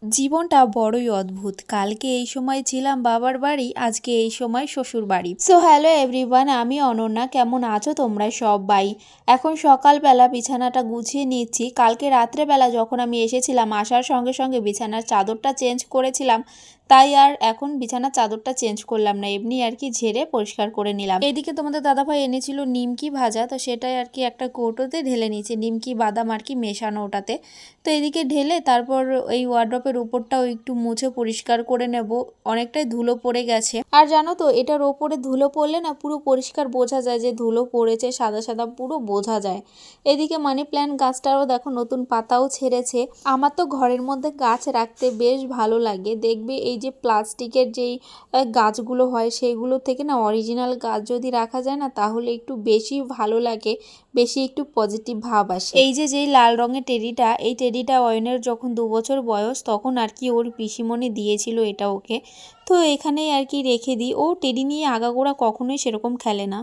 জীবনটা বড়ই অদ্ভুত। কালকে এই সময় ছিলাম বাবার বাড়ি, আজকে এই সময় শ্বশুর বাড়ি। সো হ্যালো এভরিওয়ান, আমি অনন্যা। কেমন আছো তোমরা সবাই? এখন সকালবেলা বিছানাটা গুছিয়ে নিচ্ছি। কালকে রাত্রেবেলা যখন আমি এসেছিলাম, আসার সঙ্গে সঙ্গে বিছানার চাদরটা চেঞ্জ করেছিলাম, তাই আর এখন বিছানার চাদরটা চেঞ্জ করলাম না, এমনি আর কি ঝেড়ে পরিষ্কার করে নিলাম। এদিকে তোমাদের দাদাভাই এনেছিল নিমকি ভাজা, তো সেটাই আর কি একটা কৌটোতে ঢেলে নিয়েছি, নিমকি বাদাম আর কি মেশানো ওটাতে। তো এদিকে ঢেলে তারপর এই ওয়ার্ড্রপের উপরটাও একটু মুছে পরিষ্কার করে নেব, অনেকটাই ধুলো পড়ে গেছে। আর জানো তো, এটার ওপরে ধুলো পড়লে না পুরো পরিষ্কার বোঝা যায় যে ধুলো পড়েছে, সাদা সাদা পুরো বোঝা যায়। এদিকে মানি প্ল্যান্ট গাছটারও দেখো নতুন পাতাও ছেড়েছে। আমার তো ঘরের মধ্যে গাছ রাখতে বেশ ভালো লাগে। দেখবে এই যে প্লাস্টিকের যেই গাছগুলো হয় সেগুলো থেকে না অরিজিনাল গাছ যদি রাখা যায় না, তাহলে একটু বেশি ভালো লাগে, বেশি একটু পজিটিভ ভাব আসে। এই যে যেই লাল রঙের টেডিটা, এই টেডিটা অয়নের যখন 2 বছর বয়স তখন আর কি ওর পিসিমণি দিয়েছিল এটা ওকে। তো এখানেই আর কি রেখে দিই। ও টেডি নিয়ে আগাগোড়া কখনোই সেরকম খেলে না।